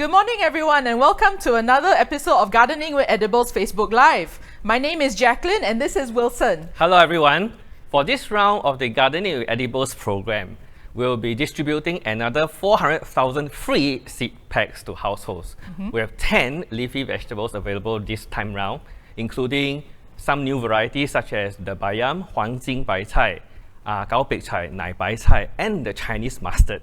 Good morning everyone and welcome to another episode of Gardening with Edibles Facebook Live. My name is Jacqueline and this is Wilson. Hello everyone. For this round of the Gardening with Edibles program, we'll be distributing another 400,000 free seed packs to households. We have 10 leafy vegetables available this time round, including some new varieties such as the bayam, huangjing bai cai, gao pek cai, nai bai cai, and the Chinese mustard.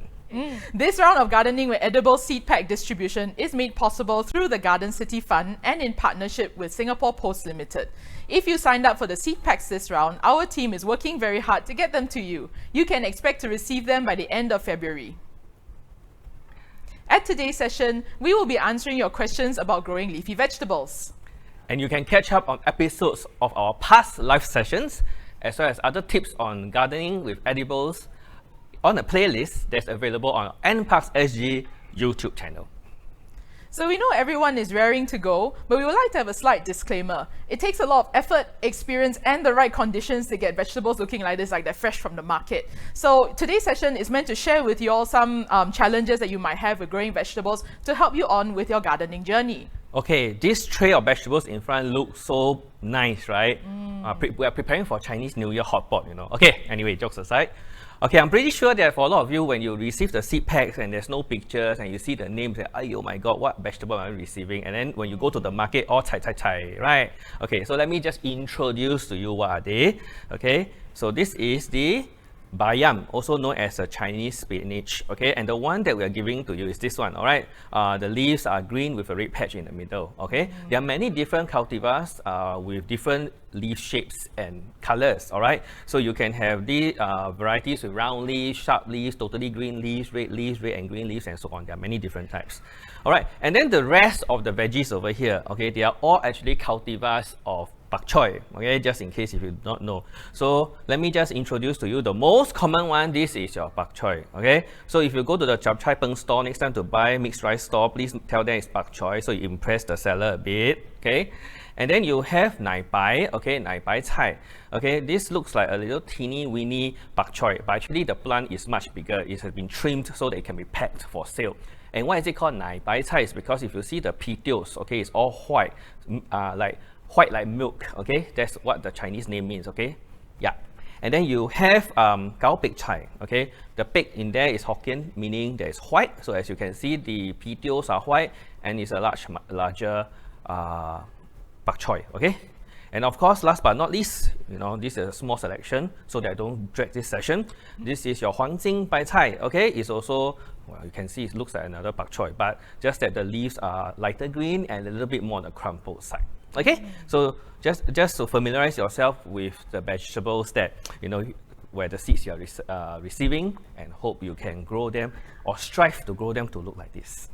This round of Gardening with Edible seed pack distribution is made possible through the Garden City Fund and in partnership with Singapore Post Limited. If you signed up for the seed packs this round, our team is working very hard to get them to you. You can expect to receive them by the end of February. At today's session, we will be answering your questions about growing leafy vegetables. And you can catch up on episodes of our past live sessions, as well as other tips on gardening with edibles on a playlist that's available on NParks SG YouTube channel. So we know everyone is raring to go, but we would like to have a slight disclaimer. It takes a lot of effort, experience, and the right conditions to get vegetables looking like this, like they're fresh from the market. So today's session is meant to share with you all some challenges that you might have with growing vegetables to help you on with your gardening journey. Okay, this tray of vegetables in front looks so nice, right? We are preparing for Chinese New Year hot pot, you know. Okay, anyway, jokes aside. Okay, I'm pretty sure that for a lot of you, when you receive the seed packs and there's no pictures and you see the names, oh my god, what vegetable am I receiving? And then when you go to the market, all chai, right? Okay, so let me just introduce to you what are they. Okay, so this is the bayam, also known as a Chinese spinach. Okay, and the one that we are giving to you is this one. All right, the leaves are green with a red patch in the middle. Okay, there are many different cultivars with different leaf shapes and colors. All right, so you can have the varieties with round leaves, sharp leaves, totally green leaves, red and green leaves, and so on. There are many different types. All right, and then the rest of the veggies over here, okay, they are all actually cultivars of bok choy, okay, just in case if you do not know. So let me just introduce to you the most common one. This is your bok choy, okay. So if you go to the chap chai peng store next time to buy mixed rice store, please tell them it's bok choy, so you impress the seller a bit, okay. And then you have nai bai, okay, nai bai cai, okay. This looks like a little teeny weeny bok choy, but actually the plant is much bigger. It has been trimmed so that it can be packed for sale. And why is it called nai bai cai? Is because if you see the petals, okay, it's all white, white like milk, okay? That's what the Chinese name means, okay? Yeah. And then you have gao pek cai, okay? The pek in there is Hokkien, meaning there is white. So as you can see, the petals are white and it's a larger bok choy, okay? And of course, last but not least, you know, this is a small selection so that I don't drag this session. This is your huangjing bai cai, okay? It's also, well, you can see it looks like another bok choy, but just that the leaves are lighter green and a little bit more on the crumpled side. Okay, so just to familiarize yourself with the vegetables that, you know, where the seeds you are receiving, and hope you can grow them or strive to grow them to look like this.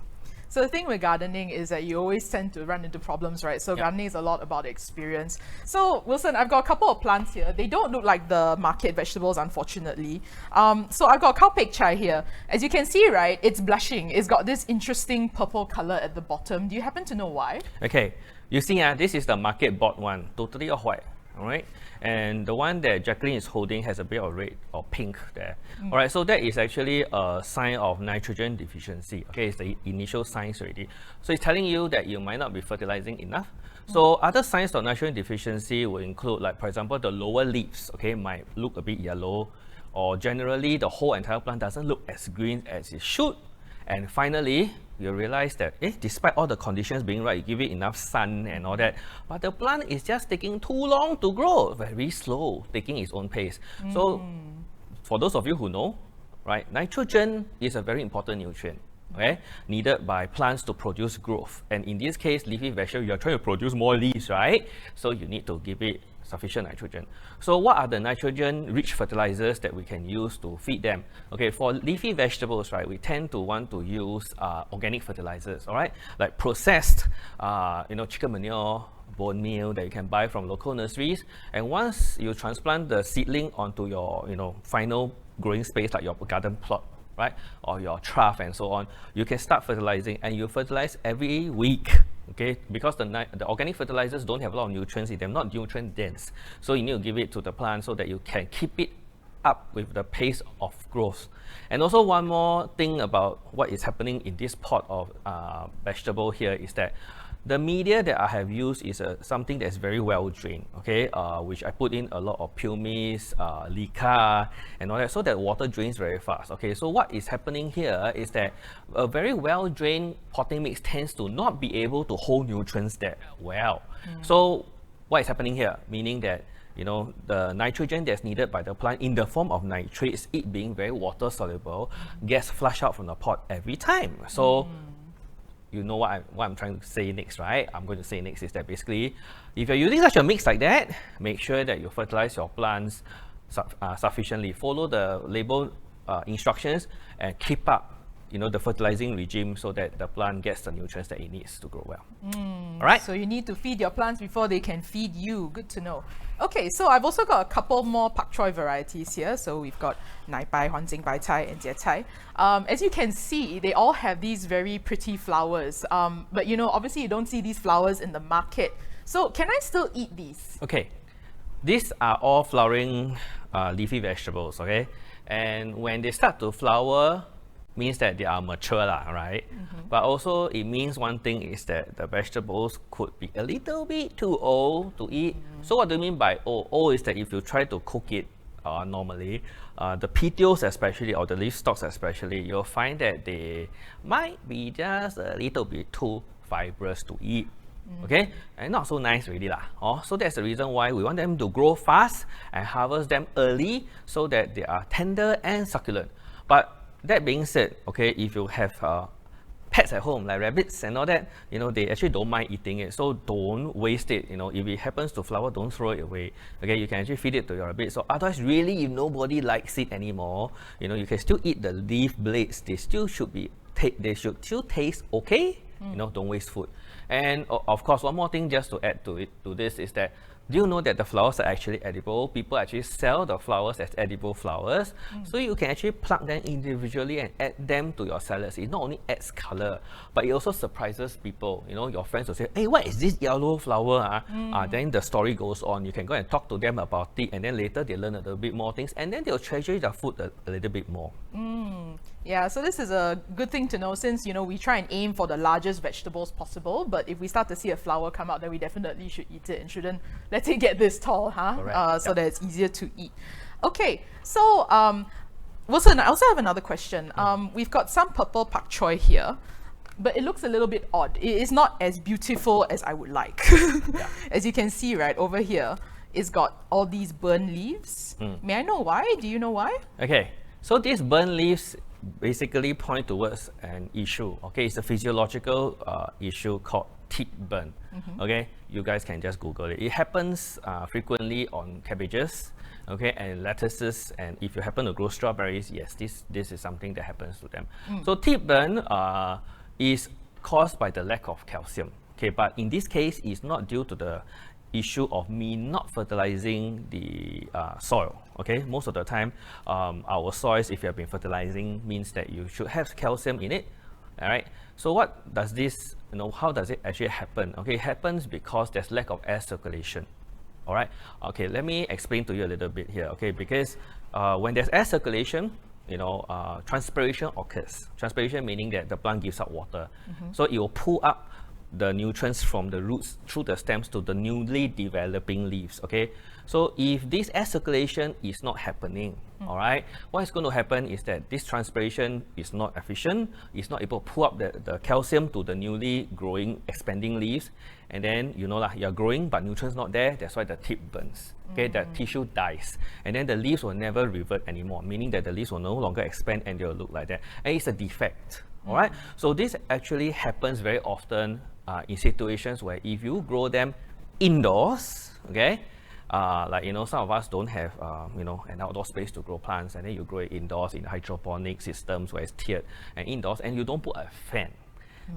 So the thing with gardening is that you always tend to run into problems, right? So gardening is a lot about experience. So Wilson, I've got a couple of plants here. They don't look like the market vegetables, unfortunately. So I've got gao pek chai here. As you can see, right, it's blushing. It's got this interesting purple color at the bottom. Do you happen to know why? Okay, you see, this is the market bought one, totally white. All right, and the one that Jacqueline is holding has a bit of red or pink there. All right, so that is actually a sign of nitrogen deficiency. Okay, it's the initial signs already. So it's telling you that you might not be fertilizing enough. So other signs of nitrogen deficiency will include, like, for example, the lower leaves, okay, might look a bit yellow, or generally the whole entire plant doesn't look as green as it should. And finally, you realize that despite all the conditions being right, you give it enough sun and all that, but the plant is just taking too long to grow, very slow, taking its own pace. So for those of you who know, right, nitrogen is a very important nutrient, okay, needed by plants to produce growth. And in this case, leafy vegetable, you're trying to produce more leaves, right? So you need to give it sufficient nitrogen. So what are the nitrogen-rich fertilizers that we can use to feed them? Okay, for leafy vegetables, right, we tend to want to use organic fertilizers, all right? Like processed, chicken manure, bone meal that you can buy from local nurseries. And once you transplant the seedling onto your, final growing space, like your garden plot, right, or your trough and so on, you can start fertilizing, and you fertilize every week. Okay, because the organic fertilizers don't have a lot of nutrients in them, not nutrient dense. So you need to give it to the plant so that you can keep it up with the pace of growth. And also one more thing about what is happening in this pot of vegetable here is that the media that I have used is something that's very well drained, okay, which I put in a lot of pumice, leca, and all that, so that water drains very fast. Okay, so what is happening here is that a very well drained potting mix tends to not be able to hold nutrients that well. So what is happening here? Meaning that, you know, the nitrogen that's needed by the plant in the form of nitrates, it being very water soluble, gets flushed out from the pot every time. So you know what I'm trying to say next, right? I'm going to say next is that basically, if you're using such a mix like that, make sure that you fertilize your plants sufficiently. Follow the label instructions and keep up, you know, the fertilizing regime so that the plant gets the nutrients that it needs to grow well. All right? So you need to feed your plants before they can feed you. Good to know. Okay, so I've also got a couple more pak choy varieties here. So we've got Nai Bai, Huan Jing Bai Cai, and Jie Cai. As you can see, they all have these very pretty flowers. But you know, obviously you don't see these flowers in the market. So can I still eat these? Okay, these are all flowering leafy vegetables, okay? And when they start to flower, means that they are mature, right? But also it means one thing is that the vegetables could be a little bit too old to eat. So what do you mean by old? Old is that if you try to cook it normally, the petioles especially, or the leaf stalks especially, you'll find that they might be just a little bit too fibrous to eat. Okay, and not so nice really lah. So that's the reason why we want them to grow fast and harvest them early so that they are tender and succulent. But that being said, okay, if you have pets at home like rabbits and all that, you know, they actually don't mind eating it, so don't waste it. You know, if it happens to flower, don't throw it away. Okay, you can actually feed it to your rabbit. So otherwise, really, if nobody likes it anymore, you know, you can still eat the leaf blades. They still should be, they should still taste okay. You know, don't waste food. And of course, one more thing just to add to this is that, do you know that the flowers are actually edible? People actually sell the flowers as edible flowers. So you can actually pluck them individually and add them to your salads. It not only adds color, but it also surprises people. You know, your friends will say, hey, what is this yellow flower? Then the story goes on. You can go and talk to them about it, and then later they learn a little bit more things, and then they'll treasure the food a little bit more. Yeah, so this is a good thing to know, since, you know, we try and aim for the largest vegetables possible, but if we start to see a flower come out, then we definitely should eat it and shouldn't let it get this tall, so that it's easier to eat. Okay, so Wilson, I also have another question. We've got some purple pak choy here, but it looks a little bit odd. It is not as beautiful as I would like. As you can see right over here, it's got all these burnt leaves. May I know why? Do you know why? Okay, so these burnt leaves basically point towards an issue. Okay, it's a physiological issue called tip burn. Okay, you guys can just Google it. It happens frequently on cabbages, okay, and lettuces, and if you happen to grow strawberries, yes, this is something that happens to them. So tip burn is caused by the lack of calcium. Okay, but in this case, it's not due to the issue of me not fertilizing the soil. Okay, most of the time, our soils, if you have been fertilizing, means that you should have calcium in it. All right. So what does this, you know, how does it actually happen? Okay, it happens because there's lack of air circulation. All right. Okay, let me explain to you a little bit here. Okay, because when there's air circulation, you know, transpiration occurs. Transpiration meaning that the plant gives out water. So it will pull up the nutrients from the roots through the stems to the newly developing leaves. Okay, so if this air circulation is not happening, all right, what is going to happen is that this transpiration is not efficient, it's not able to pull up the calcium to the newly growing, expanding leaves, and then, you know, you're growing but nutrients not there. That's why the tip burns. Okay, that tissue dies, and then the leaves will never revert anymore, meaning that the leaves will no longer expand and they'll look like that, and it's a defect. All right, so this actually happens very often in situations where if you grow them indoors, okay, like, you know, some of us don't have you know, an outdoor space to grow plants, and then you grow it indoors in hydroponic systems where it's tiered and indoors, and you don't put a fan.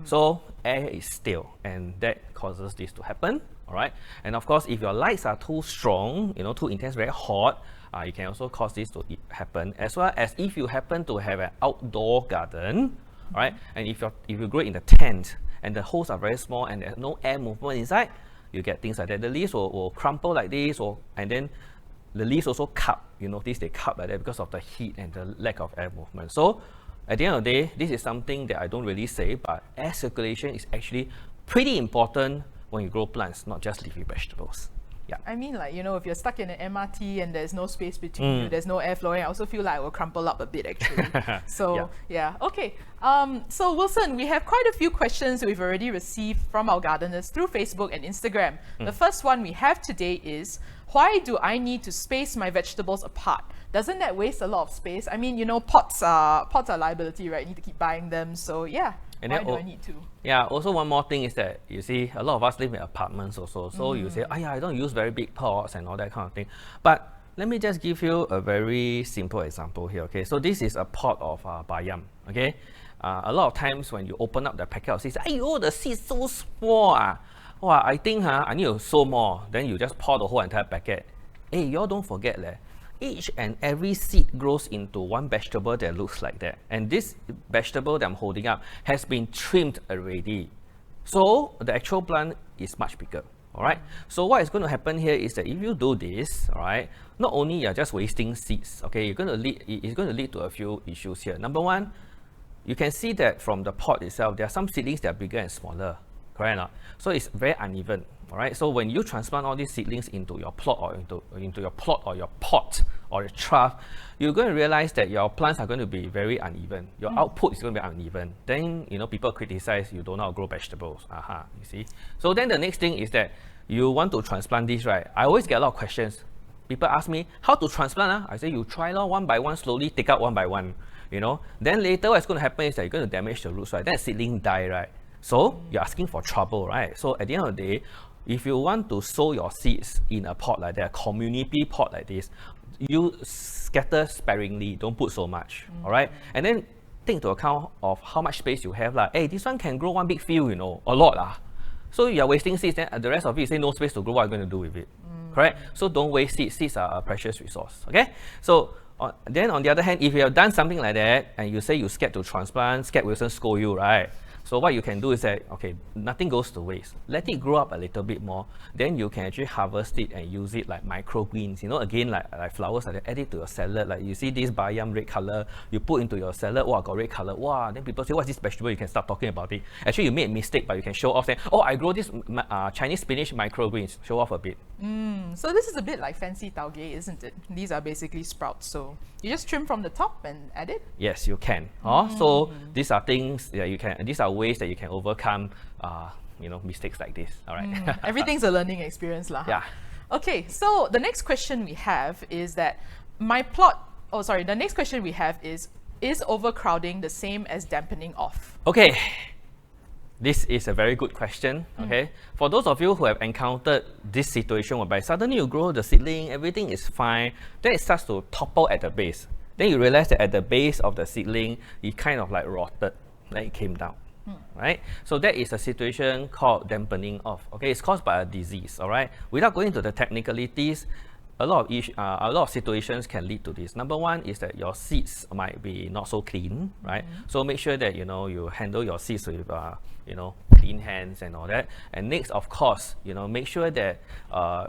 So air is stale, and that causes this to happen. All right, and of course, if your lights are too strong, you know, too intense, very hot, you can also cause this to happen. As well as if you happen to have an outdoor garden, all right, and if you grow it in the tent and the holes are very small and there's no air movement inside, you get things like that. The leaves will crumple like this, and then the leaves also cup. You notice they cup like that because of the heat and the lack of air movement. So at the end of the day, this is something that I don't really say, but air circulation is actually pretty important when you grow plants, not just leafy vegetables. Yeah. I mean, like, you know, if you're stuck in an MRT and there's no space between you, there's no air flowing, I also feel like it will crumple up a bit actually. So, yeah. Okay. So Wilson, we have quite a few questions we've already received from our gardeners through Facebook and Instagram. The first one we have today is, why do I need to space my vegetables apart? Doesn't that waste a lot of space? I mean, you know, pots are liability, right? You need to keep buying them. So yeah, and why do I need to? Yeah, also one more thing is that, you see, a lot of us live in apartments also. So you say, yeah, I don't use very big pots and all that kind of thing. But let me just give you a very simple example here, okay? So this is a pot of bayam, okay? A lot of times when you open up the packet of seeds, oh, the seeds so small. Wow, I think I need to sow more. Then you just pour the whole entire packet. Hey, y'all don't forget, each and every seed grows into one vegetable that looks like that. And this vegetable that I'm holding up has been trimmed already. So the actual plant is much bigger. All right. So what is going to happen here is that if you do this, all right, not only you're just wasting seeds, okay, it's going to lead to a few issues here. Number one, you can see that from the pot itself, there are some seedlings that are bigger and smaller. Correct or not? So it's very uneven. All right. So when you transplant all these seedlings into your plot or into your plot or your pot or your trough, you're going to realize that your plants are going to be very uneven. Your output is going to be uneven. Then, you know, people criticize you don't know how to grow vegetables. You see. So then the next thing is that you want to transplant this, right? I always get a lot of questions. People ask me how to transplant. I say you try one by one, slowly take out one by one. You know. Then later what's going to happen is that you're going to damage the roots, right? Then the seedling die, right? So you're asking for trouble, right? So at the end of the day, if you want to sow your seeds in a pot like that, a community pot like this, you scatter sparingly, don't put so much, all right? And then take into account of how much space you have. Hey, this one can grow one big field, you know, a lot. So you're wasting seeds, then the rest of it, you say no space to grow, what are you going to do with it? Correct? So don't waste seeds. Seeds are a precious resource, okay? So then on the other hand, if you have done something like that, and you say you're scared to transplant, scared Wilson scold you, right? So what you can do is that, okay, nothing goes to waste. Let it grow up a little bit more. Then you can actually harvest it and use it like microgreens. You know, again, like flowers, like that, add it to your salad. Like you see this bayam red color, you put into your salad, wow, got red color. Wow, then people say, what's this vegetable? You can start talking about it. Actually, you made a mistake, but you can show off saying, oh, I grow this Chinese spinach microgreens. Show off a bit. So this is a bit like fancy taugeh, isn't it? These are basically sprouts. So you just trim from the top and add it? Yes, you can. So these are things that you can, these are ways that you can overcome you know, mistakes like this. All right. Everything's a learning experience lah. Yeah. Okay, so the next question we have is that the next question we have is overcrowding the same as dampening off? Okay. This is a very good question, okay? For those of you who have encountered this situation whereby suddenly you grow the seedling, everything is fine, then it starts to topple at the base. Then you realize that at the base of the seedling, it kind of like rotted, like it came down, right? So that is a situation called dampening off, okay? It's caused by a disease, all right? Without going into the technicalities, a lot of situations can lead to this. Number one is that your seeds might be not so clean, right? So make sure that, you know, you handle your seeds with, you know, clean hands and all that. And next, of course, you know, make sure that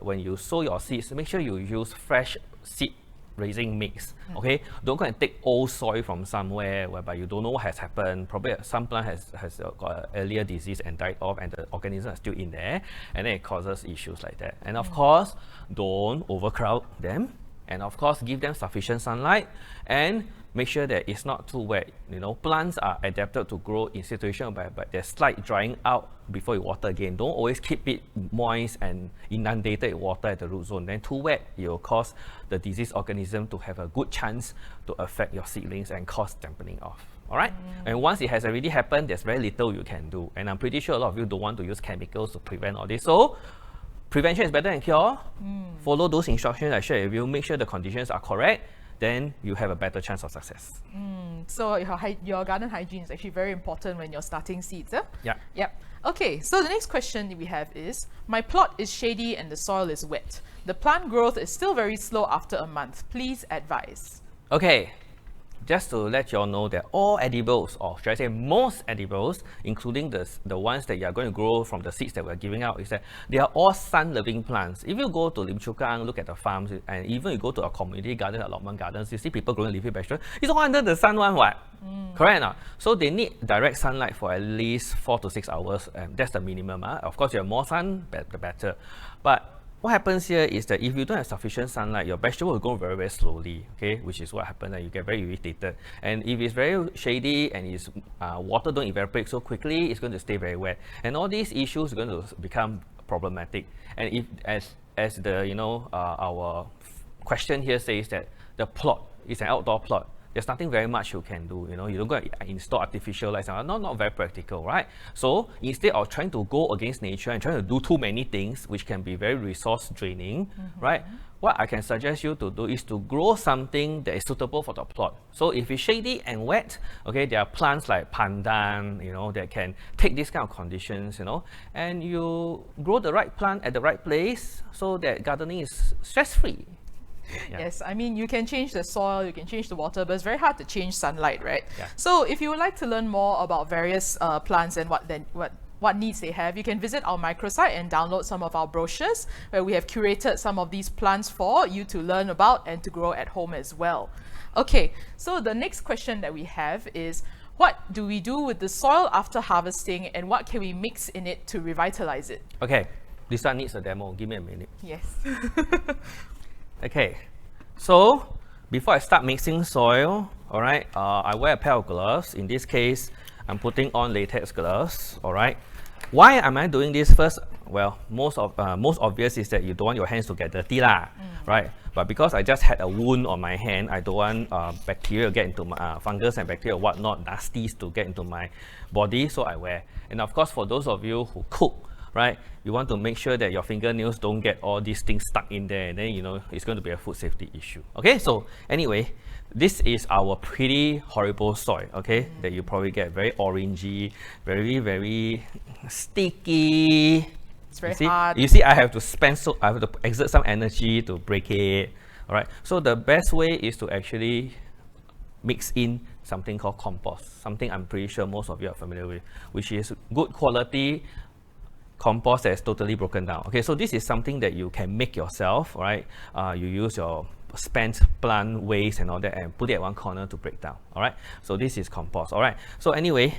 when you sow your seeds, make sure you use fresh seed raising mix, okay? Don't go and take old soil from somewhere whereby you don't know what has happened. Probably some plant has got an earlier disease and died off and the organisms are still in there, and then it causes issues like that. And of course, don't overcrowd them, and of course, give them sufficient sunlight, and make sure that it's not too wet. You know, plants are adapted to grow in situations where there's slight drying out before you water again. Don't always keep it moist and inundated with water at the root zone. Then too wet, it will cause the disease organism to have a good chance to affect your seedlings and cause dampening off. All right? And once it has already happened, there's very little you can do. And I'm pretty sure a lot of you don't want to use chemicals to prevent all this. So prevention is better than cure. Follow those instructions I shared with you. Make sure the conditions are correct. Then you have a better chance of success. So your garden hygiene is actually very important when you're starting seeds. Yeah. Yep. Okay, so the next question we have is, my plot is shady and the soil is wet. The plant growth is still very slow after a month. Please advise. Okay. just to let you all know that all edibles, or should I say most edibles, including the ones that you are going to grow from the seeds that we're giving out, is that they are all sun-loving plants. If you go to Lim Chu Kang, look at the farms, and even you go to a community garden, allotment gardens, you see people growing leafy vegetables, it's all under the sun one, what? Correct or not? So they need direct sunlight for at least 4 to 6 hours, and that's the minimum. Of course, you have more sun, the better. But what happens here is that if you don't have sufficient sunlight, your vegetable will grow very, very slowly, okay? Which is what happens, and you get very irritated. And if it's very shady and its water don't evaporate so quickly, it's going to stay very wet. And all these issues are going to become problematic. And if, as the, our question here says that the plot is an outdoor plot, there's nothing very much you can do. You don't go and install artificial lights. Not very practical, right? So instead of trying to go against nature and trying to do too many things, which can be very resource draining, right? What I can suggest you to do is to grow something that is suitable for the plot. So if it's shady and wet, okay, there are plants like pandan, that can take these kind of conditions, and you grow the right plant at the right place so that gardening is stress-free. Yeah. Yes, I mean, you can change the soil, you can change the water, but it's very hard to change sunlight, right? Yeah. So if you would like to learn more about various plants and what needs they have, you can visit our microsite and download some of our brochures where we have curated some of these plants for you to learn about and to grow at home as well. Okay, so the next question that we have is, what do we do with the soil after harvesting, and what can we mix in it to revitalize it? Okay, this one needs a demo. Give me a minute. Yes. Okay, so before I start mixing soil, all right, I wear a pair of gloves. In this case, I'm putting on latex gloves, all right. Why am I doing this first? Well, most obvious is that you don't want your hands to get dirty lah, right? But because I just had a wound on my hand, I don't want bacteria to get into my fungus and bacteria, whatnot, nasties to get into my body, so I wear. And of course, for those of you who cook, right, you want to make sure that your fingernails don't get all these things stuck in there, and then it's going to be a food safety issue. Okay, so anyway, this is our pretty horrible soil, okay, that you probably get very orangey, very, very sticky. It's very hard. You see, I have to exert some energy to break it. All right, so the best way is to actually mix in something called compost, something I'm pretty sure most of you are familiar with, which is good quality compost that is totally broken down. Okay, so this is something that you can make yourself, right? You use your spent plant waste and all that and put it at one corner to break down. All right, so this is compost. All right, so anyway,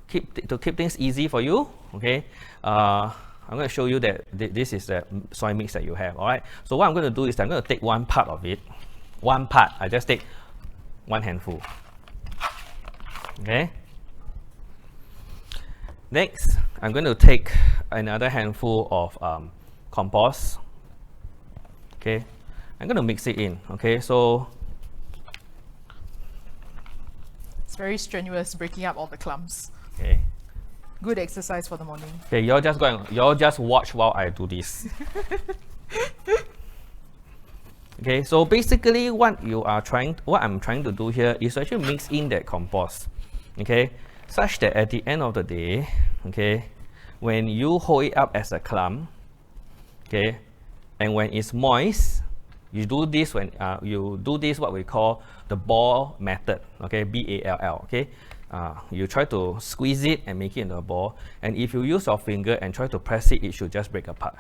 to keep things easy for you, okay, I'm going to show you that this is the soil mix that you have. All right, so what I'm going to do is I'm going to take one part of it, I just take one handful. Okay, next I'm going to take another handful of compost. Okay, I'm going to mix it in. Okay, so it's very strenuous breaking up all the clumps. Okay, good exercise for the morning. Okay, y'all just watch while I do this. Okay, so basically what I'm trying to do here is actually mix in that compost, okay, such that at the end of the day, okay, when you hold it up as a clump, okay, and when it's moist, you do this what we call the ball method, okay, B-A-L-L, okay. You try to squeeze it and make it into a ball, and if you use your finger and try to press it, it should just break apart.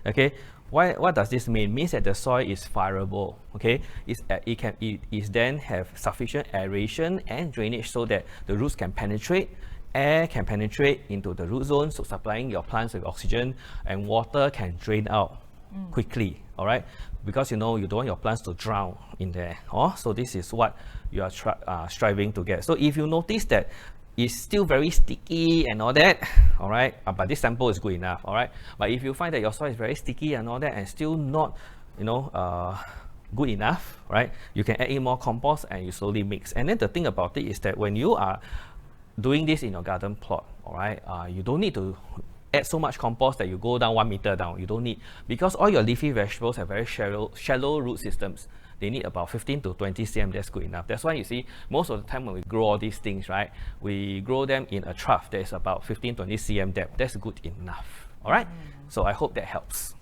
Okay, what does this mean? It means that the soil is fireable. Okay, it then have sufficient aeration and drainage so that the roots can penetrate. Air can penetrate into the root zone, so supplying your plants with oxygen, and water can drain out quickly. All right, because you don't want your plants to drown in there. So this is what you are striving to get. So if you notice that it's still very sticky and all that, all right, but this sample is good enough, all right. But if you find that your soil is very sticky and all that and still not, good enough, right, you can add in more compost and you slowly mix. And then the thing about it is that when you are doing this in your garden plot, all right, you don't need to add so much compost that you go down 1 meter down. You don't need, because all your leafy vegetables have very shallow root systems. They need about 15 to 20 cm, that's good enough. That's why you see most of the time when we grow all these things, right, we grow them in a trough that is about 15 to 20 cm depth. That's good enough. All right, so I hope that helps.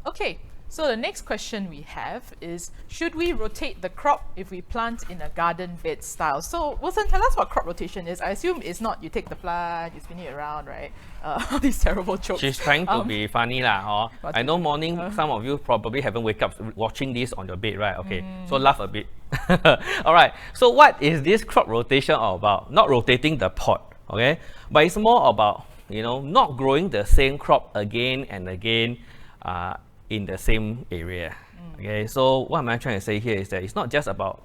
Okay, So the next question we have is, should we rotate the crop if we plant in a garden bed style? So Wilson, tell us what crop rotation is. I assume it's not you take the plant, you spin it around, right? All these terrible jokes. She's trying to be funny lah. I know morning, some of you probably haven't wake up watching this on your bed, right? Okay, so laugh a bit. All right, so what is this crop rotation all about? Not rotating the pot, okay? But it's more about, you know, not growing the same crop again and again in the same area. Okay, so what am I trying to say here is that it's not just about,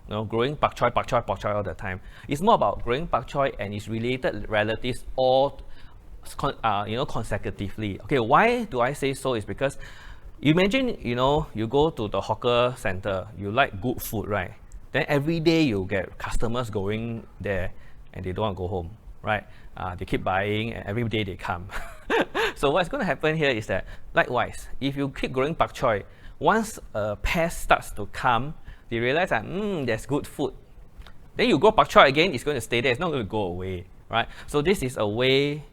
you know, growing pak choy all the time. It's more about growing pak choy and its related relatives all you know, consecutively. Okay, why do I say so? Is because imagine, you know, you go to the hawker center, you like good food, right? Then every day you get customers going there and they don't want to go home, right? They keep buying and every day they come. So what's going to happen here is that, likewise, if you keep growing pak choy, once a pest starts to come, they realize that, there's good food. Then you grow pak choy again, it's going to stay there, it's not going to go away, right? So this is a way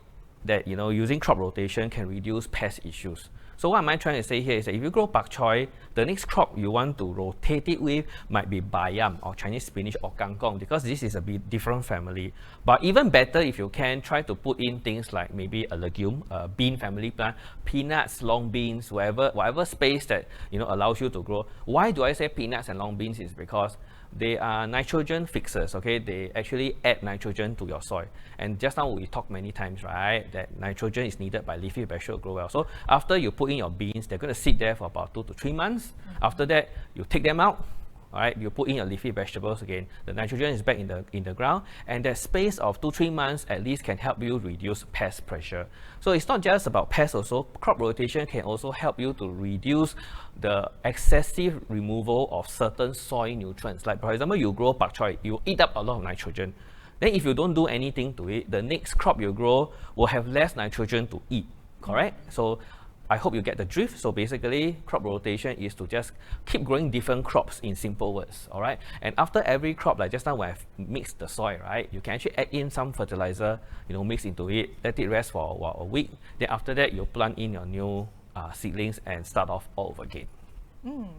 that, you know, using crop rotation can reduce pest issues. So what am I trying to say here is that if you grow pak choy, the next crop you want to rotate it with might be bayam or Chinese spinach or kangkong, because this is a bit different family. But even better, if you can, try to put in things like maybe a legume, a bean family plant, peanuts, long beans, whatever space that, you know, allows you to grow. Why do I say peanuts and long beans? Is because they are nitrogen fixers, okay? They actually add nitrogen to your soil. And just now we talked many times, right, that nitrogen is needed by leafy vegetables to grow well. So after you put in your beans, they're going to sit there for about 2 to 3 months. After that, you take them out, all right, you put in your leafy vegetables again. The nitrogen is back in the ground, and that space of 2-3 months at least can help you reduce pest pressure. So it's not just about pests also. Crop rotation can also help you to reduce the excessive removal of certain soil nutrients. Like for example, you grow pak choy, you eat up a lot of nitrogen. Then if you don't do anything to it, the next crop you grow will have less nitrogen to eat, correct? So I hope you get the drift. So basically, crop rotation is to just keep growing different crops in simple words, all right? And after every crop, like just now when I've mixed the soil, right, you can actually add in some fertilizer, you know, mix into it, let it rest for a week. Then after that, you plant in your new seedlings and start off all over again.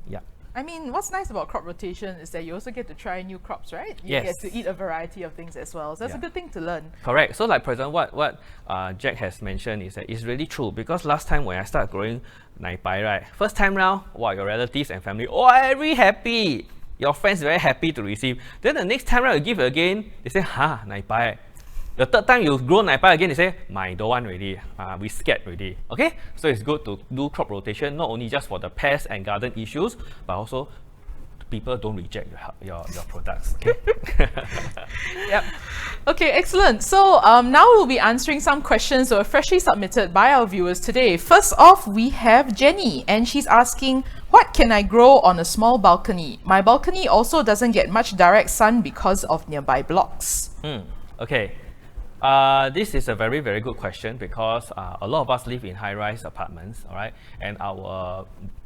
Yeah. I mean, what's nice about crop rotation is that you also get to try new crops, right? You Yes. get to eat a variety of things as well. So that's a good thing to learn. Correct. So like for example, what Jack has mentioned is that it's really true, because last time when I started growing nai pai, right, first time round, wow, your relatives and family, oh, very happy. Your friends very happy to receive. Then the next time round you give again, they say, nai pai. The third time you grow nai pai again, they say, don't want already. We scared already. Okay? So it's good to do crop rotation, not only just for the pest and garden issues, but also people don't reject your products. Okay? Yep. Okay, excellent. So now we'll be answering some questions that were freshly submitted by our viewers today. First off, we have Jenny, and she's asking, what can I grow on a small balcony? My balcony also doesn't get much direct sun because of nearby blocks. Okay. This is a very, very good question, because a lot of us live in high-rise apartments, all right? And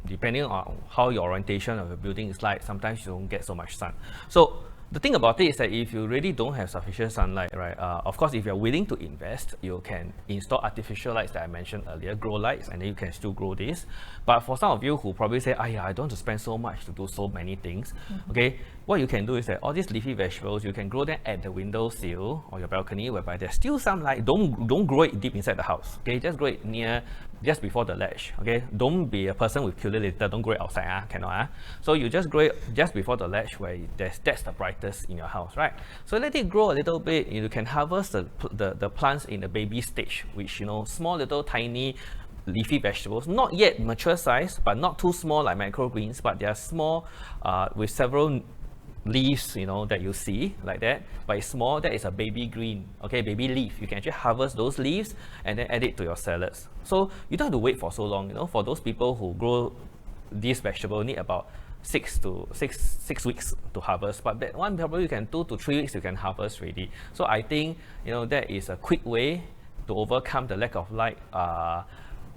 depending on how your orientation of the building is like, sometimes you don't get so much sun. So the thing about it is that if you really don't have sufficient sunlight, right, of course, if you're willing to invest, you can install artificial lights that I mentioned earlier, grow lights, and then you can still grow this. But for some of you who probably say, I don't want to spend so much to do so many things, okay, what you can do is that all these leafy vegetables, you can grow them at the windowsill or your balcony, whereby there's still some light. Don't grow it deep inside the house, okay? Just grow it near, just before the ledge, okay? Don't be a person with cooler litter, don't grow it outside, cannot. So you just grow it just before the ledge, where that's the brightest in your house, right? So let it grow a little bit. You can harvest the plants in the baby stage, which, you know, small little tiny leafy vegetables, not yet mature size, but not too small like microgreens, but they are small with several leaves, you know, that you see like that, but it's small. That is a baby green, okay, baby leaf. You can actually harvest those leaves and then add it to your salads. So you don't have to wait for so long, you know. For those people who grow these vegetables, need about 6 weeks to harvest, but that one probably you can 2 to 3 weeks you can harvest ready. So I think, you know, that is a quick way to overcome the lack of light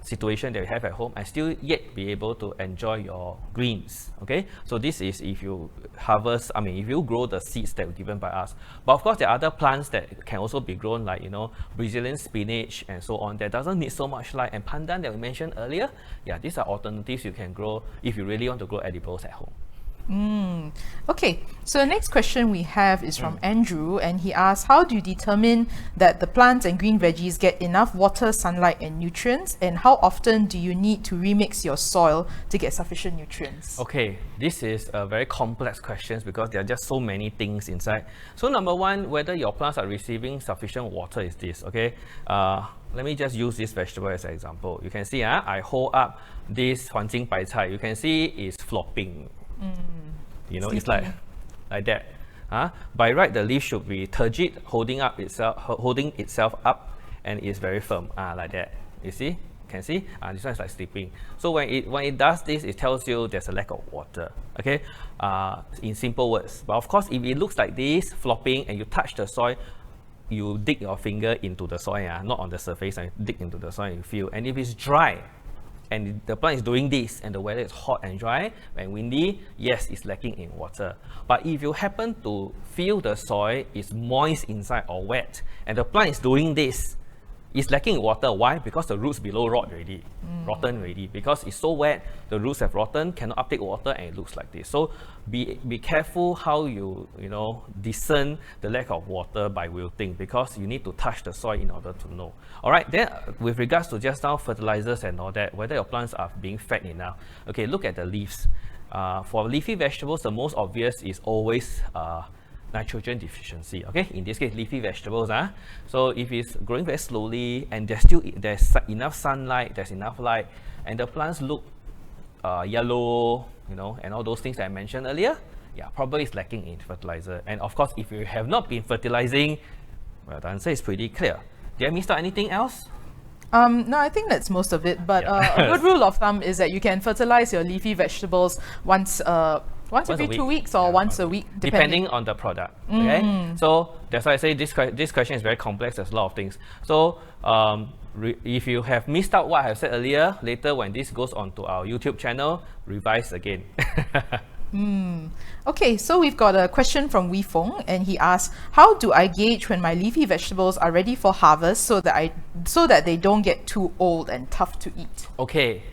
situation that you have at home and still yet be able to enjoy your greens. Okay, so this is if you harvest, if you grow the seeds that were given by us. But of course, there are other plants that can also be grown, like Brazilian spinach and so on, that doesn't need so much light. And pandan that we mentioned earlier, yeah, these are alternatives you can grow if you really want to grow edibles at home. Okay, so the next question we have is from Andrew, and he asks, how do you determine that the plants and green veggies get enough water, sunlight and nutrients, and how often do you need to remix your soil to get sufficient nutrients? Okay, this is a very complex question because there are just so many things inside. So number one, whether your plants are receiving sufficient water is this, okay? Let me just use this vegetable as an example. You can see I hold up this 黄金白菜. You can see it's flopping. It's like that. By right, the leaf should be turgid, holding itself up, and it's very firm. Like that. You see? Can see? This one is like sleeping. So when it does this, it tells you there's a lack of water. Okay? In simple words. But of course, if it looks like this, flopping, and you touch the soil, you dig your finger into the soil, not on the surface, and dig into the soil and you feel. And if it's dry, and the plant is doing this, and the weather is hot and dry and windy, yes, it's lacking in water. But if you happen to feel the soil is moist inside or wet, and the plant is doing this, it's lacking in water. Why? Because the roots below rotten already. Because it's so wet, the roots have rotten, cannot uptake water, and it looks like this. So be careful how you discern the lack of water by wilting, because you need to touch the soil in order to know. All right, then with regards to just now fertilizers and all that, whether your plants are being fed enough. Okay, look at the leaves. For leafy vegetables, the most obvious is always nitrogen deficiency. Okay, in this case, leafy vegetables. So if it's growing very slowly and there's enough sunlight, there's enough light, and the plants look yellow, and all those things that I mentioned earlier, yeah, probably it's lacking in fertilizer. And of course, if you have not been fertilizing, well, the answer is pretty clear. Did I miss out anything else? No, I think that's most of it. But a good rule of thumb is that you can fertilize your leafy vegetables once every 2 weeks or once a week, depending on the product. Okay, so that's why I say this question is very complex. There's a lot of things. So if you have missed out what I have said earlier, later when this goes onto our YouTube channel, revise again. Okay, so we've got a question from Wong, and he asks, how do I gauge when my leafy vegetables are ready for harvest so that they don't get too old and tough to eat? Okay,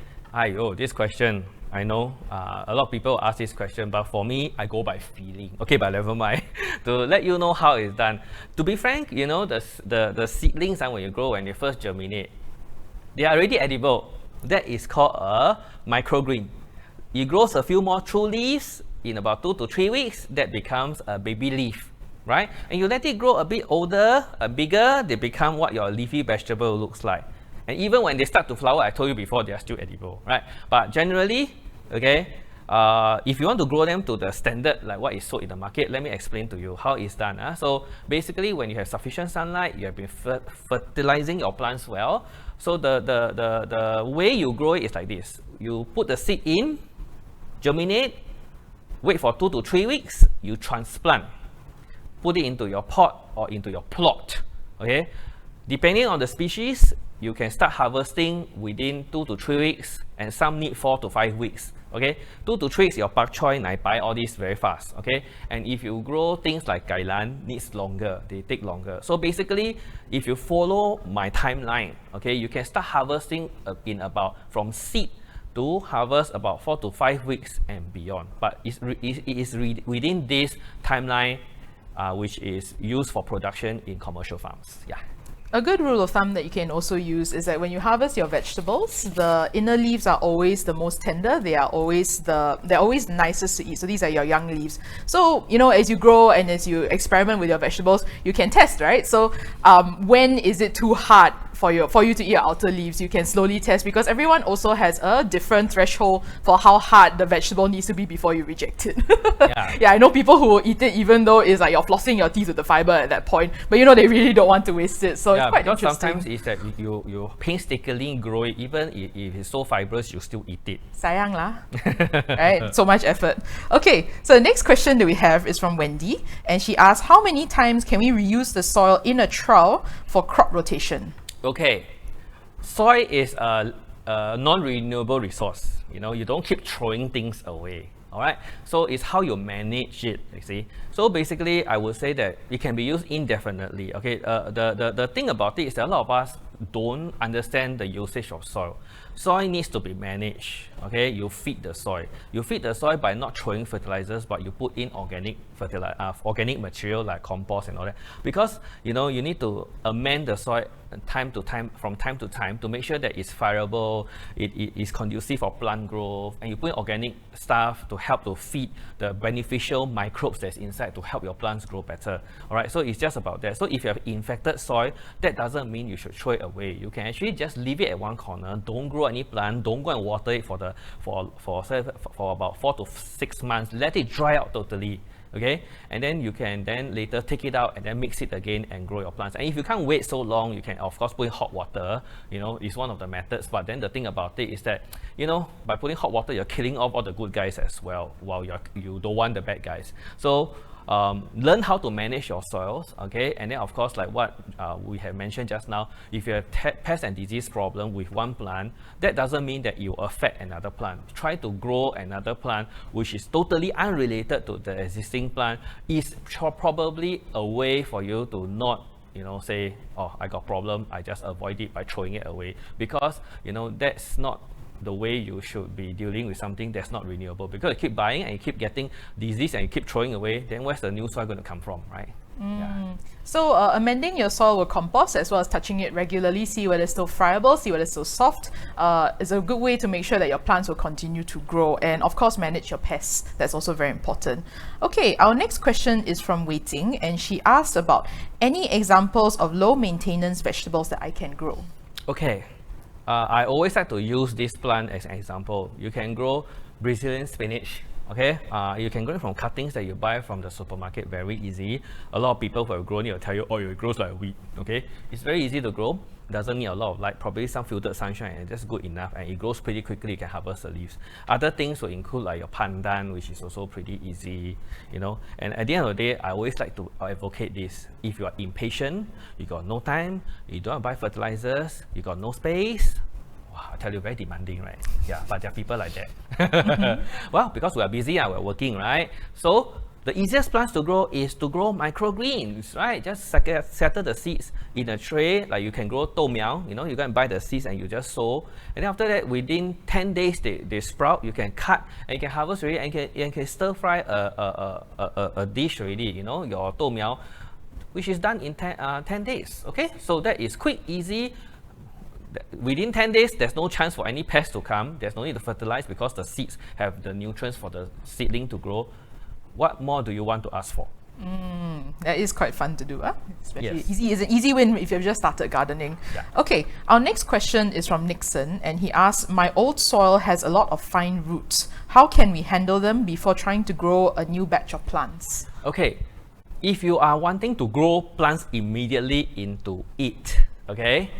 this question, I know a lot of people ask this question, but for me, I go by feeling. Okay, but never mind. To let you know how it's done. To be frank, the seedlings when you grow, when they first germinate, they are already edible. That is called a microgreen. It grows a few more true leaves in about 2 to 3 weeks. That becomes a baby leaf, right? And you let it grow a bit older, bigger, they become what your leafy vegetable looks like. And even when they start to flower, I told you before, they are still edible, right? But generally, okay, if you want to grow them to the standard like what is sold in the market, let me explain to you how it's done. So basically, when you have sufficient sunlight, you have been fertilizing your plants well. So the way you grow it is like this. You put the seed in, germinate, wait for 2 to 3 weeks, you transplant, put it into your pot or into your plot. Okay, depending on the species, you can start harvesting within 2 to 3 weeks, and some need 4 to 5 weeks. Okay, 2 to 3 weeks, your pak choy, nai pai, all these very fast. Okay, and if you grow things like kailan, needs longer, they take longer. So basically, if you follow my timeline, okay, you can start harvesting in about from seed to harvest about 4 to 5 weeks and beyond. But it is within this timeline, which is used for production in commercial farms. Yeah. A good rule of thumb that you can also use is that when you harvest your vegetables, the inner leaves are always the most tender. They're always nicest to eat. So these are your young leaves. So, as you grow and as you experiment with your vegetables, you can test, right? So when is it too hard for you to eat your outer leaves? You can slowly test, because everyone also has a different threshold for how hard the vegetable needs to be before you reject it. Yeah, I know people who will eat it even though it's like you're flossing your teeth with the fiber at that point, but they really don't want to waste it. So it's quite because interesting. Sometimes it's that you painstakingly grow it, even if it's so fibrous, you still eat it. Sayang lah. Right? So much effort. Okay, so the next question that we have is from Wendy, and she asks, how many times can we reuse the soil in a trowel for crop rotation? Okay, soil is a non-renewable resource. You know, you don't keep throwing things away. All right, so it's how you manage it, you see. So basically, I would say that it can be used indefinitely. Okay, the thing about it is that a lot of us don't understand the usage of soil. Soil needs to be managed. Okay, you feed the soil. You feed the soil by not throwing fertilizers, but you put in organic organic material like compost and all that. Because you know you need to amend the soil from time to time to make sure that it's fireable, it is conducive for plant growth, and you put in organic stuff to help to feed the beneficial microbes that's inside to help your plants grow better. All right, so it's just about that. So if you have infected soil, that doesn't mean you should throw it away. You can actually just leave it at one corner. Don't grow any plant. Don't go and water it for about 4 to 6 months. Let it dry out totally. Okay, and then you can then later take it out and then mix it again and grow your plants. And if you can't wait so long, you can of course put in hot water. You know, it's one of the methods. But then the thing about it is that, you know, by putting hot water, you're killing off all the good guys as well, while you don't want the bad guys. So learn how to manage your soils, okay? And then of course, like what we have mentioned just now, if you have pest and disease problem with one plant, that doesn't mean that you affect another plant. Try to grow another plant which is totally unrelated to the existing plant is probably a way for you to not, you know, say, oh, I got problem, I just avoid it by throwing it away, because you know that's not the way you should be dealing with something that's not renewable. Because you keep buying and you keep getting disease and you keep throwing away, then where's the new soil going to come from, right? Yeah. So amending your soil with compost as well as touching it regularly, see whether it's still friable, see whether it's still soft, is a good way to make sure that your plants will continue to grow, and of course manage your pests. That's also very important. Okay, our next question is from Wei Ting, and she asked about any examples of low maintenance vegetables that I can grow. Okay. I always like to use this plant as an example. You can grow Brazilian spinach. Okay, you can grow it from cuttings that you buy from the supermarket, very easy. A lot of people who have grown it will tell you, oh, it grows like wheat. Okay, it's very easy to grow, doesn't need a lot of light, probably some filtered sunshine, and that's good enough, and it grows pretty quickly. You can harvest the leaves. Other things will include like your pandan, which is also pretty easy, you know. And at the end of the day, I always like to advocate this. If you are impatient, you got no time, you don't want to buy fertilizers, you got no space, wow, I tell you, very demanding, right? Yeah, but there are people like that. Well, because we are busy and we're working, right? So the easiest plants to grow is to grow microgreens, right? Just settle the seeds in a tray. Like you can grow tomiao, you know, you go and buy the seeds and you just sow. And then after that, within 10 days, they sprout. You can cut and you can harvest already, and you can stir fry a dish already, you know, your tomiao, which is done in 10 days, okay? So that is quick, easy. Within 10 days, there's no chance for any pests to come. There's no need to fertilize because the seeds have the nutrients for the seedling to grow. What more do you want to ask for? That is quite fun to do, huh? Especially Yes. easy. It's an easy win if you've just started gardening. Yeah. Okay, our next question is from Nixon, and he asks, my old soil has a lot of fine roots. How can we handle them before trying to grow a new batch of plants? Okay, if you are wanting to grow plants immediately into it, okay,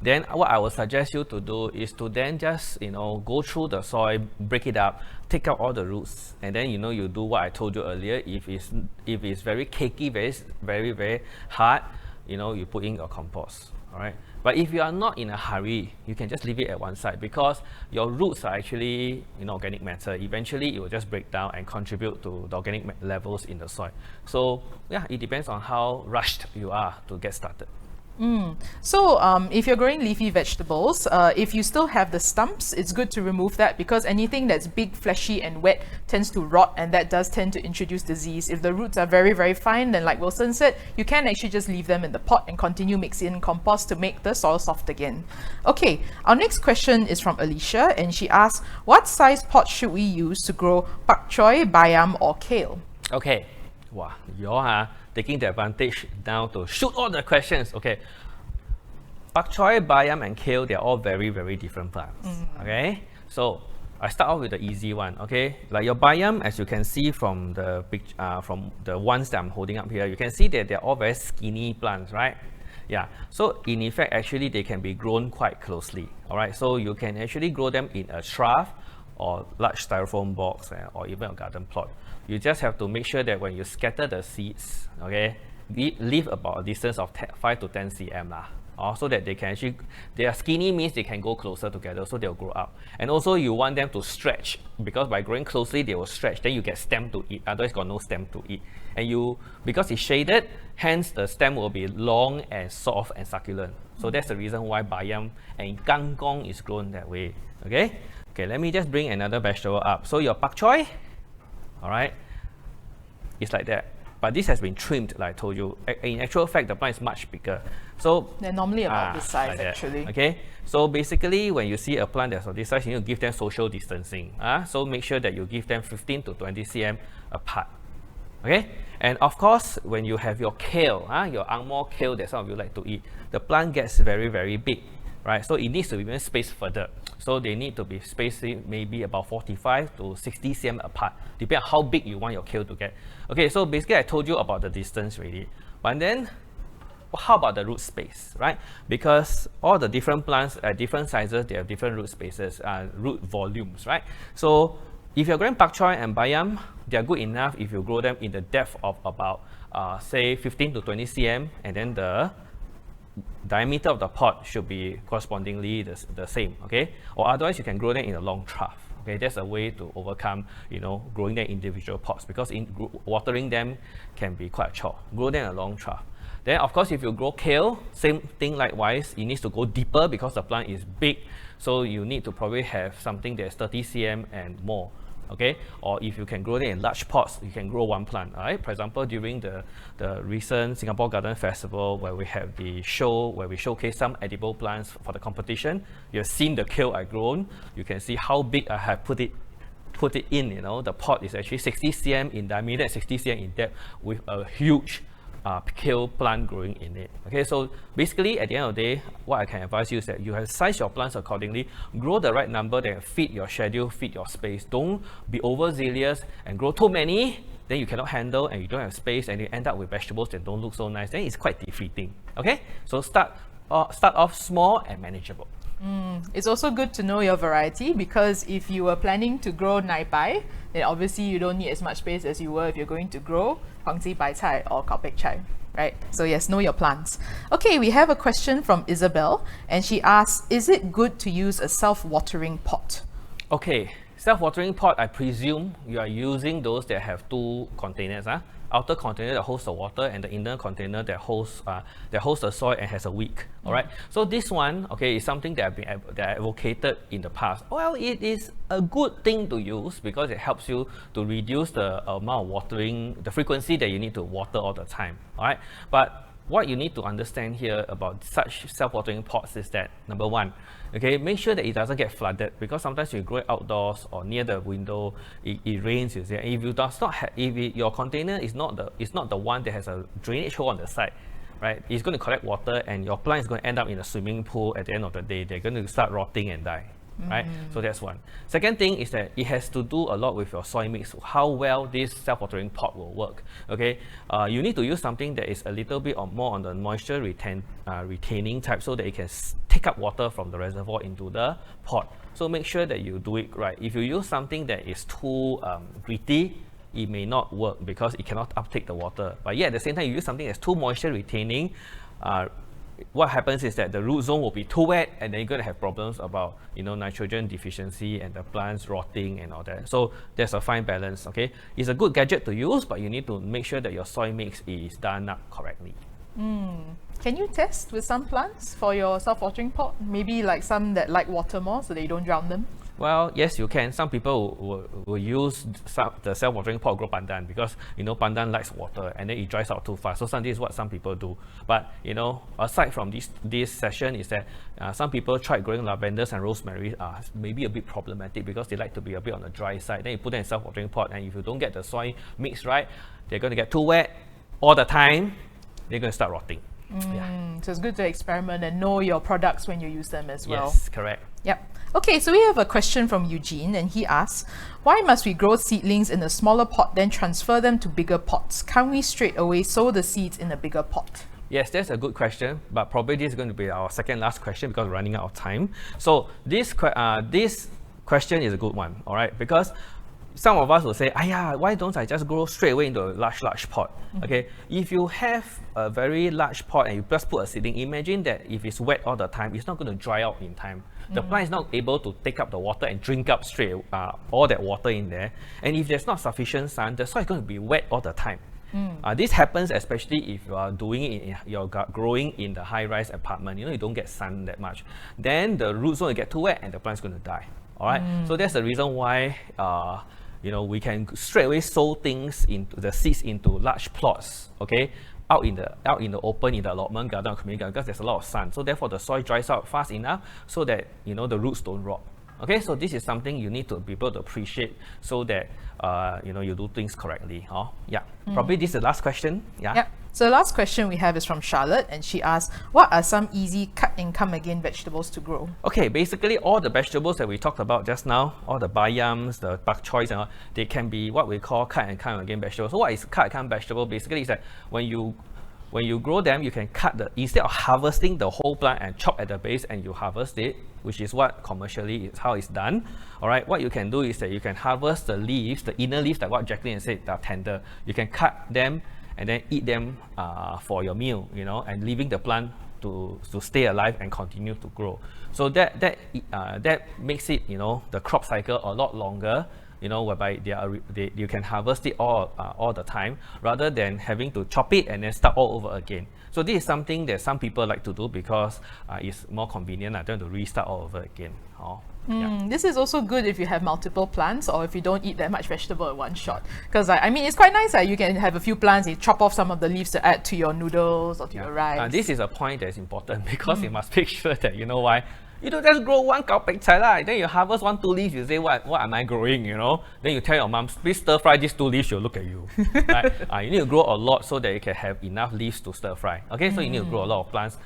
then what I would suggest you to do is to then just, you know, go through the soil, break it up, take out all the roots, and then, you know, you do what I told you earlier. If it's very cakey, very hard, you know, you put in your compost. All right. But if you are not in a hurry, you can just leave it at one side, because your roots are actually, you know, organic matter. Eventually, it will just break down and contribute to the organic levels in the soil. So yeah, it depends on how rushed you are to get started. So if you're growing leafy vegetables, if you still have the stumps, it's good to remove that, because anything that's big, fleshy and wet tends to rot, and that does tend to introduce disease. If the roots are very, very fine, then like Wilson said, you can actually just leave them in the pot and continue mixing in compost to make the soil soft again. Okay, our next question is from Alicia, and she asks, what size pot should we use to grow pak choy, bayam or kale? Okay, wow, you all are taking the advantage now to shoot all the questions. Okay, pak choy, bayam and kale, they're all very, very different plants. Okay, so I start off with the easy one. Okay, like your bayam, as you can see from the from the ones that I'm holding up here, you can see that they're all very skinny plants, right? Yeah, so in effect, actually they can be grown quite closely. All right, so you can actually grow them in a trough or large styrofoam box, or even a garden plot. You just have to make sure that when you scatter the seeds, okay, leave about a distance of 5 to 10 cm lah. so that they can actually, they are skinny means they can go closer together, so they'll grow up. And also you want them to stretch, because by growing closely they will stretch, then you get stem to eat, otherwise got no stem to eat. And because it's shaded, hence the stem will be long and soft and succulent. So that's the reason why bayam and kangkong is grown that way. Okay, let me just bring another vegetable up. So your pak choy, all right, it's like that. But this has been trimmed, like I told you. In actual fact, the plant is much bigger. So they're normally about this size, like that, actually. Okay, so basically, when you see a plant that's of this size, you need to give them social distancing. So make sure that you give them 15 to 20 cm apart. Okay, and of course, when you have your kale, your angmo kale that some of you like to eat, the plant gets very, very big, right? So it needs to be spaced further. So they need to be spaced maybe about 45 to 60 cm apart, depending on how big you want your kale to get. Okay, so basically I told you about the distance already. But then, how about the root space, right? Because all the different plants at different sizes, they have different root spaces, root volumes, right? So if you're growing pak choy and bayam, they are good enough if you grow them in the depth of about, say, 15 to 20 cm, and then the diameter of the pot should be correspondingly the same, okay? Or otherwise, you can grow them in a long trough. Okay, that's a way to overcome, growing them individual pots, because watering them can be quite a chore. Grow them in a long trough. Then, of course, if you grow kale, same thing likewise, it needs to go deeper because the plant is big. So you need to probably have something that's 30 cm and more. Okay, or if you can grow them in large pots, you can grow one plant. All right, for example, during the recent Singapore Garden Festival, where we have the show where we showcase some edible plants for the competition, you've seen the kale I grown. You can see how big I have put it in. The pot is actually 60 cm in diameter and 60 cm in depth, with a huge kale plant growing in it. Okay, so basically at the end of the day, what I can advise you is that you have to size your plants accordingly, grow the right number that fit your schedule, fit your space. Don't be overzealous and grow too many, then you cannot handle and you don't have space, and you end up with vegetables that don't look so nice. Then it's quite defeating. Okay, so start off small and manageable. It's also good to know your variety, because if you were planning to grow nai pai, then obviously you don't need as much space as you were if you're going to grow huangji bai cai or kao pek chai, right? So yes, know your plants. Okay, we have a question from Isabel, and she asks, is it good to use a self-watering pot? Okay, self-watering pot, I presume you are using those that have two containers, outer container that holds the water and the inner container that holds the soil and has a wick. All right. So this one, okay, is something that I advocated in the past. Well, it is a good thing to use because it helps you to reduce the amount of watering, the frequency that you need to water all the time. All right. But what you need to understand here about such self-watering pots is that, number one, okay, make sure that it doesn't get flooded, because sometimes you grow it outdoors or near the window, it rains, you see. And if you does not have, your container is not the one that has a drainage hole on the side, right? It's going to collect water, and your plant is going to end up in a swimming pool at the end of the day. They're going to start rotting and die. Right? So that's one. Second thing is that it has to do a lot with your soil mix, how well this self-watering pot will work. Okay, you need to use something that is a little bit more on the moisture retaining type, so that it can take up water from the reservoir into the pot. So make sure that you do it right. If you use something that is too gritty, it may not work because it cannot uptake the water. But yet at the same time, you use something that's too moisture retaining, what happens is that the root zone will be too wet, and then you're going to have problems about nitrogen deficiency and the plants rotting and all that. So there's a fine balance. Okay, it's a good gadget to use, but you need to make sure that your soil mix is done up correctly. Can you test with some plants for your self-watering pot? Maybe like some that like water more, so that you don't drown them? Well, yes, you can. Some people will use the self-watering pot grow pandan, because pandan likes water and then it dries out too fast. So this is what some people do. But aside from this session, is that some people tried growing lavenders and rosemary maybe a bit problematic, because they like to be a bit on the dry side. Then you put them in self-watering pot, and if you don't get the soil mix right, they're going to get too wet all the time. They're going to start rotting. So it's good to experiment and know your products when you use them as well. Yes, correct. Yep. Okay, so we have a question from Eugene, and he asks, why must we grow seedlings in a smaller pot then transfer them to bigger pots? Can't we straight away sow the seeds in a bigger pot? Yes, that's a good question, but probably this is going to be our second last question because we're running out of time. So this question is a good one, all right? Because some of us will say, why don't I just grow straight away into a large pot? Okay, if you have a very large pot and you just put a seedling, imagine that if it's wet all the time, it's not going to dry out in time. The plant is not able to take up the water and drink up straight all that water in there. And if there's not sufficient sun, the soil is going to be wet all the time. This happens especially if you are doing it you're growing in the high-rise apartment. You don't get sun that much. Then the roots will get too wet and the plant's going to die. All right. So that's the reason why we can straight away sow things into the seeds into large plots. Okay. Out in the open, in the allotment garden or community garden, because there's a lot of sun. So therefore the soil dries out fast enough so that the roots don't rot. Okay, so this is something you need to be able to appreciate so that you do things correctly. Probably this is the last question. Yeah. So the last question we have is from Charlotte, and she asks, what are some easy cut and come again vegetables to grow? Okay, basically all the vegetables that we talked about just now, all the bayams, the bok choys and all, they can be what we call cut and come again vegetables. So what is cut and come vegetable? Basically is that when you grow them, you can instead of harvesting the whole plant and chop at the base and you harvest it, which is what commercially is how it's done. All right, what you can do is that you can harvest the leaves, the inner leaves, like what Jacqueline said, that are tender. You can cut them and then eat them for your meal, and leaving the plant to stay alive and continue to grow. So that makes it, the crop cycle a lot longer, whereby you can harvest it all the time rather than having to chop it and then start all over again. So this is something that some people like to do because it's more convenient. I don't have to restart all over again. This is also good if you have multiple plants or if you don't eat that much vegetable at one shot. Because I mean, it's quite nice that you can have a few plants, you chop off some of the leaves to add to your noodles or to your rice. This is a point that's important because you must make sure that why. You don't just grow one gao pek cai lah. Then you harvest 1-2 leaves, you say, what am I growing, Then you tell your mom, please stir fry these 2 leaves, she'll look at you. Right? You need to grow a lot so that you can have enough leaves to stir fry. Okay, so you need to grow a lot of plants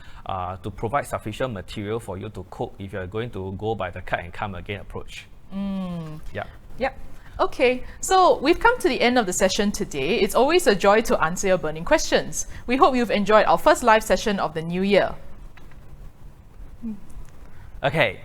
to provide sufficient material for you to cook if you're going to go by the cut and come again approach. Yep. Okay, so we've come to the end of the session today. It's always a joy to answer your burning questions. We hope you've enjoyed our first live session of the new year. Okay,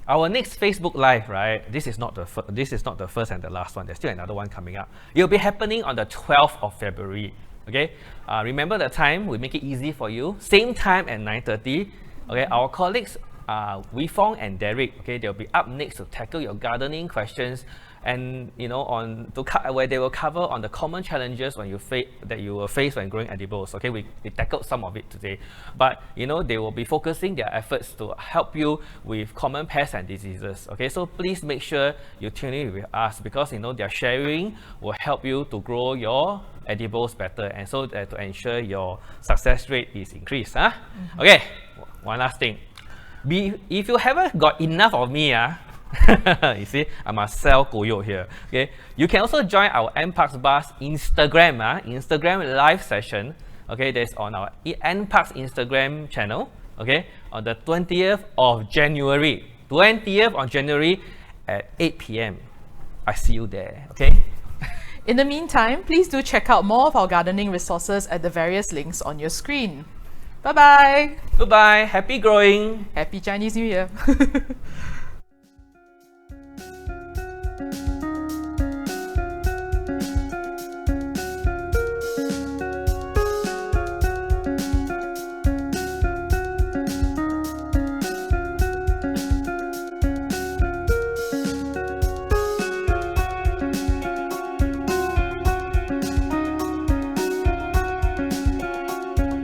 our next Facebook Live, right? This is not the first and the last one. There's still another one coming up. It'll be happening on the 12th of February. Okay, remember the time. We make it easy for you. Same time at 9:30. Okay, our colleagues, Wong and Derek. Okay, they'll be up next to tackle your gardening questions, and where they will cover on the common challenges that you will face when growing edibles. Okay, we tackled some of it today, but they will be focusing their efforts to help you with common pests and diseases. Okay, so please make sure you tune in with us because their sharing will help you to grow your edibles better, and so to ensure your success rate is increased. Okay, one last thing. If you haven't got enough of me, you see, I must sell koyo here. Okay, you can also join our NParks Bar's Instagram live session. Okay, that's on our NParks Instagram channel. Okay, on the 20th of January. 20th of January at 8 p.m. I see you there. Okay. In the meantime, please do check out more of our gardening resources at the various links on your screen. Bye-bye. Goodbye. Happy growing. Happy Chinese New Year.